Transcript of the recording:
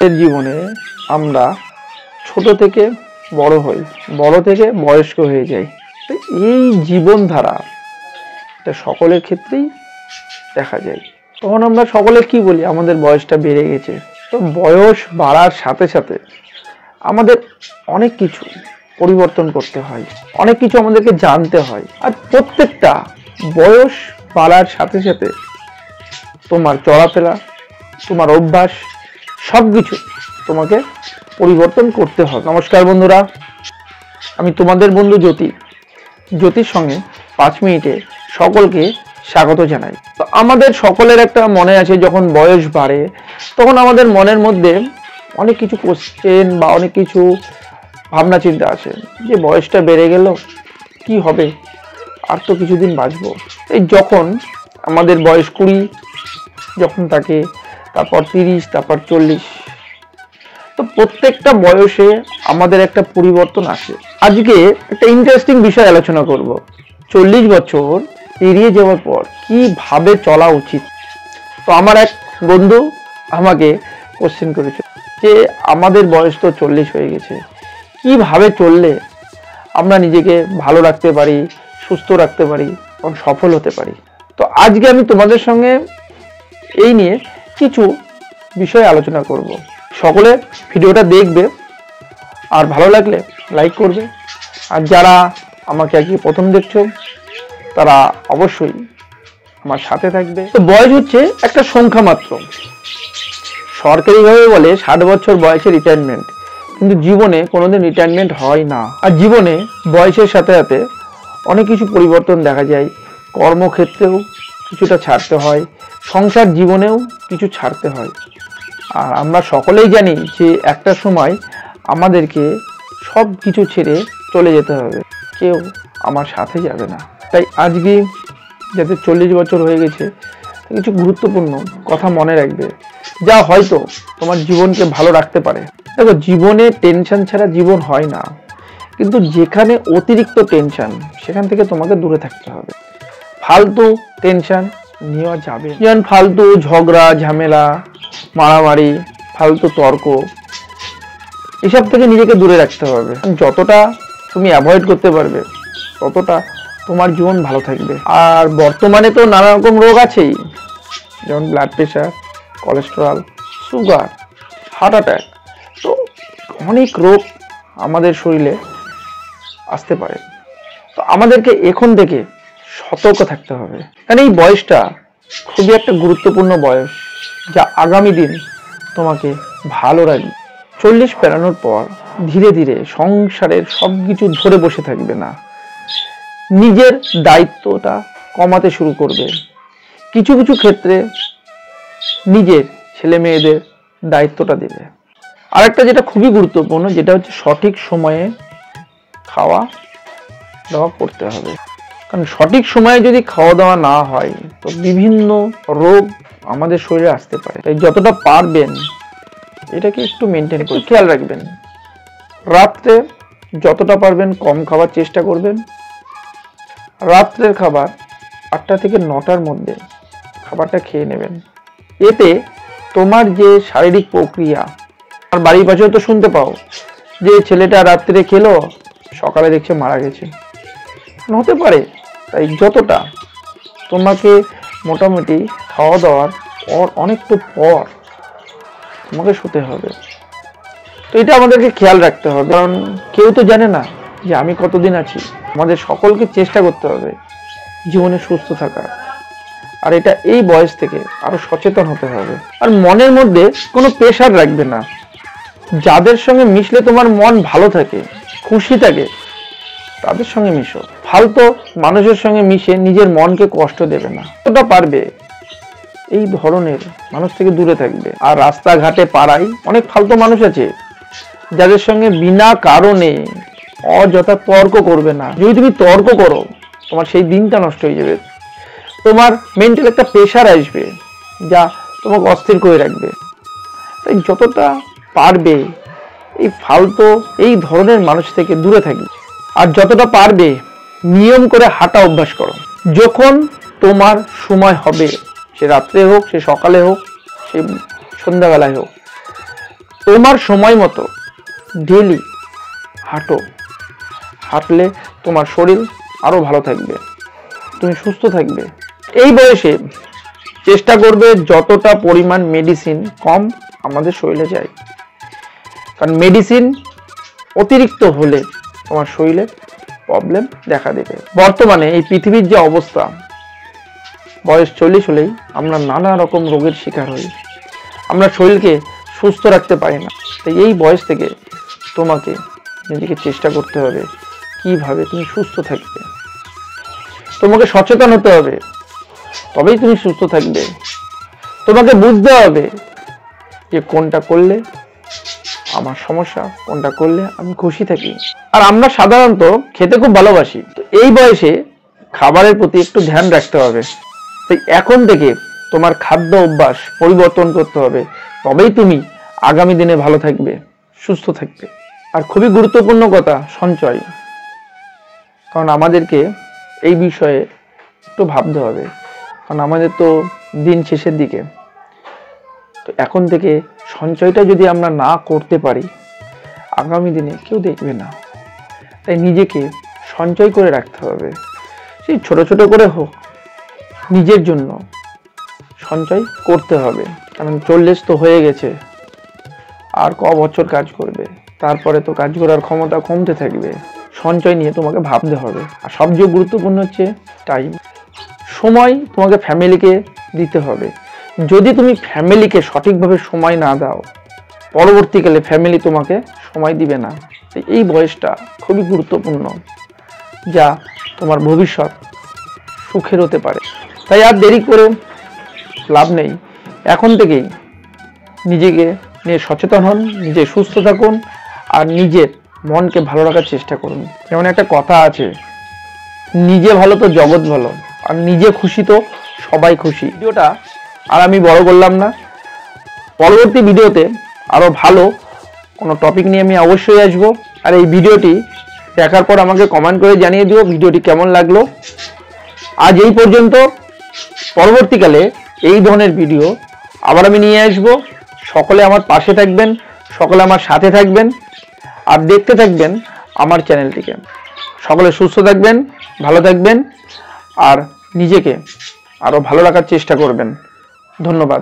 আমাদের জীবনে আমরা ছোট থেকে বড় হই, বড় থেকে বয়স্ক হয়ে যাই। এই জীবনধারা এটা সকলের ক্ষেত্রেই দেখা যায়। তখন আমরা সকলে কি বলি, আমাদের বয়সটা বেড়ে গেছে। তো বয়স বাড়ার সাথে সাথে আমাদের অনেক কিছু পরিবর্তন করতে হয়, অনেক কিছু আমাদেরকে জানতে হয়। আর প্রত্যেকটা বয়স বাড়ার সাথে সাথে তোমার চলাফেরা, তোমার অভ্যাস, সব কিছু তোমাকে পরিবর্তন করতে হবে। নমস্কার বন্ধুরা, আমি তোমাদের বন্ধু জ্যোতির সঙ্গে 5 মিনিটে সকলকে স্বাগত জানাই। তো আমাদের সকলের একটা মনে আছে, যখন বয়স বাড়ে তখন আমাদের মনের মধ্যে অনেক কিছু কোশ্চেন বা অনেক কিছু ভাবনা চিন্তা আছে যে বয়সটা বেড়ে গেল, কি হবে, আর তো কিছুদিন বাঁচবো। এই যখন আমাদের বয়স 20 যখন থাকে, তারপর 30, তারপর 40, তো প্রত্যেকটা বয়সে আমাদের একটা পরিবর্তন আসে। আজকে একটা ইন্টারেস্টিং বিষয় আলোচনা করব। 40 বছর পেরিয়ে যাওয়ার পর কিভাবে চলা উচিত। তো আমার এক বন্ধু আমাকে কোশ্চেন করেছে যে আমাদের বয়স তো 40 হয়ে গেছে, কিভাবে চললে আমরা নিজেকে ভালো রাখতে পারি, সুস্থ রাখতে পারি এবং সফল হতে পারি। তো আজকে আমি তোমাদের সঙ্গে এই নিয়ে কিছু বিষয় আলোচনা করব। সকলে ভিডিওটা দেখবে, আর ভালো লাগলে লাইক করবে। আর যারা আমাকে আজকে প্রথম দেখছো তারা অবশ্যই আমার সাথে থাকবে। তো বয়স হচ্ছে একটা সংখ্যা মাত্র। সরকারিভাবে বলে 60 বছর বয়সে রিটায়ারমেন্ট, কিন্তু জীবনে কোনোদিন রিটায়ারমেন্ট হয় না। আর জীবনে বয়সের সাথে সাথে অনেক কিছু পরিবর্তন দেখা যায়। কর্মক্ষেত্রেও কিছুটা ছাড়তে হয়, সংসার জীবনেও কিছু ছাড়তে হয়। আর আমরা সকলেই জানি যে একটা সময় আমাদেরকে সব কিছু ছেড়ে চলে যেতে হবে, কেউ আমার সাথে যাবে না। তাই আজকে যাদের 40 বছর হয়ে গেছে, কিছু গুরুত্বপূর্ণ কথা মনে রাখবে, যা হয়তো তোমার জীবনকে ভালো রাখতে পারে। দেখো, জীবনে টেনশন ছাড়া জীবন হয় না, কিন্তু যেখানে অতিরিক্ত টেনশন সেখান থেকে তোমাকে দূরে থাকতে হবে। ফালতু টেনশন নেওয়া যাবে, যেমন ফালতু ঝগড়া ঝামেলা, মারামারি, ফালতু তর্ক, এসব থেকে নিজেকে দূরে রাখতে হবে। যতটা তুমি অ্যাভয়েড করতে পারবে ততটা তোমার জীবন ভালো থাকবে। আর বর্তমানে তো নানা রকম রোগ আছেই, যেমন blood pressure, cholesterol, sugar, heart attack. তো অনেক রোগ আমাদের শরীরে আসতে পারে। তো আমাদেরকে এখন থেকে সতর্ক থাকতে হবে, কারণ এই বয়সটা খুবই একটা গুরুত্বপূর্ণ বয়স, যা আগামী দিন তোমাকে ভালো রাখবে। 40 পেরানোর পর ধীরে ধীরে সংসারের সব কিছু ধরে বসে থাকবে না, নিজের দায়িত্বটা কমাতে শুরু করবে। কিছু কিছু ক্ষেত্রে নিজের ছেলে মেয়েদের দায়িত্বটা দেবে। আরেকটা যেটা খুবই গুরুত্বপূর্ণ, যেটা হচ্ছে সঠিক সময়ে খাওয়া দাওয়া করতে হবে। কারণ সঠিক সময়ে যদি খাওয়া দাওয়া না হয় তো বিভিন্ন রোগ আমাদের শরীরে আসতে পারে। তাই যতটা পারবেন এটাকে একটু মেনটেন করে খেয়াল রাখবেন। রাত্রে যতটা পারবেন কম খাওয়ার চেষ্টা করবেন। রাত্রের খাবার 8টা থেকে 9টার মধ্যে খাবারটা খেয়ে নেবেন। এতে তোমার যে শারীরিক প্রক্রিয়া, আর বাড়ির পাশেও তো শুনতে পাও যে ছেলেটা রাত্রে খেলো, সকালে দেখছে মারা গেছে, হতে পারে। তাই যতটা তোমাকে মোটামুটি খাওয়া দাওয়ার অনেকটা পর তোমাকে শুতে হবে। তো এটা আমাদেরকে খেয়াল রাখতে হবে, কারণ কেউ তো জানে না যে আমি কতদিন আছি। আমাদের সকলকে চেষ্টা করতে হবে জীবনে সুস্থ থাকার। আর এটা এই বয়স থেকে আরো সচেতন হতে হবে। আর মনের মধ্যে কোনো প্রেশার রাখবে না। যাদের সঙ্গে মিশলে তোমার মন ভালো থাকে, খুশি থাকে, তাদের সঙ্গে মিশো। ফালতু মানুষের সঙ্গে মিশে নিজের মনকে কষ্ট দেবে না। যতটা পারবে এই ধরনের মানুষ থেকে দূরে থাকবে। আর রাস্তাঘাটে পাড়ায় অনেক ফালতু মানুষ আছে, যাদের সঙ্গে বিনা কারণে অযথা তর্ক করবে না। যদি তুমি তর্ক করো, তোমার সেই দিনটা নষ্ট হয়ে যাবে। তোমার মেন্টাল একটা প্রেশার আসবে, যা তোমাকে অস্থির করে রাখবে। তাই যতটা পারবে এই ফালতু এই ধরনের মানুষ থেকে দূরে থাকবে। আর যতটা পারবে নিয়ম করে হাঁটা অভ্যাস করো। যখন তোমার সময় হবে, সে রাত্রে হোক, সে সকালে হোক, সে সন্ধ্যাবেলায় হোক, তোমার সময় মতো ডেলি হাঁটো, হাঁটলে তোমার শরীর আরো ভালো থাকবে, তুমি সুস্থ থাকবে। এই বয়সে চেষ্টা করবে যতটা পরিমাণ মেডিসিন কম আমাদের শরীরে যায়, কারণ মেডিসিন অতিরিক্ত হলে তোমার শরীরে প্রবলেম দেখা দেবে। বর্তমানে এই পৃথিবীর যে অবস্থা, বয়স 40 হলেই আমরা নানা রকম রোগের শিকার হই, আমরা শরীরকে সুস্থ রাখতে পারি না। তাই এই বয়স থেকে তোমাকে নিজেকে চেষ্টা করতে হবে কিভাবে তুমি সুস্থ থাকবে। তোমাকে সচেতন হতে হবে, তবেই তুমি সুস্থ থাকবে। তোমাকে বুঝতে হবে যে কোনটা করলে আমার সমস্যা, কোনটা করলে আমি খুশি থাকি। আর আমরা সাধারণত খেতে খুব ভালোবাসি, তো এই বয়সে খাবারের প্রতি একটু ধ্যান রাখতে হবে। তাই এখন থেকে তোমার খাদ্য অভ্যাস পরিবর্তন করতে হবে, তবেই তুমি আগামী দিনে ভালো থাকবে, সুস্থ থাকবে। আর খুবই গুরুত্বপূর্ণ কথা, সঞ্চয়। কারণ আমাদেরকে এই বিষয়ে একটু ভাবতে হবে, কারণ আমাদের তো দিন শেষের দিকে। তো এখন থেকে সঞ্চয়টা যদি আমরা না করতে পারি, আগামী দিনে কেউ দেখবে না। তাই নিজেকে সঞ্চয় করে রাখতে হবে, সেই ছোট ছোট করে হোক, নিজের জন্য সঞ্চয় করতে হবে। কারণ 40 তো হয়ে গেছে, আর ক বছর কাজ করবে, তারপরে তো কাজ করার ক্ষমতা কমতে থাকবে। সঞ্চয় নিয়ে তোমাকে ভাবতে হবে। আর সবচেয়ে গুরুত্বপূর্ণ হচ্ছে টাইম, সময় তোমাকে ফ্যামিলিকে দিতে হবে। যদি তুমি ফ্যামিলিকে সঠিকভাবে সময় না দাও, পরবর্তীকালে ফ্যামিলি তোমাকে সময় দিবে না। এই বয়সটা খুবই গুরুত্বপূর্ণ, যা তোমার ভবিষ্যৎ সুখের হতে পারে। তাই আর দেরি করে লাভ নেই, এখন থেকেই নিজেকে নিয়ে সচেতন হন, নিজে সুস্থ থাকুন, আর নিজের মনকে ভালো রাখার চেষ্টা করুন। যেমন একটা কথা আছে, নিজে ভালো তো জগৎ ভালো, আর নিজে খুশি তো সবাই খুশি। ভিডিওটা আর আমি বড় করলাম না, পরবর্তী ভিডিওতে আরো ভালো কোনো টপিক নিয়ে আমি অবশ্যই আসবো। আর এই ভিডিওটি দেখার পর আমাকে কমেন্ট করে জানিয়ে দিও ভিডিওটি কেমন লাগলো। আজ এই পর্যন্ত, পরবর্তীকালে এই ধরনের ভিডিও আবার আমি নিয়ে আসবো। সকলে আমার পাশে থাকবেন, সকলে আমার সাথে থাকবেন, আর দেখতে থাকবেন আমার চ্যানেলটিকে। সকলে সুস্থ থাকবেন, ভালো থাকবেন, আর নিজেকে আরো ভালো রাখার চেষ্টা করবেন। ধন্যবাদ।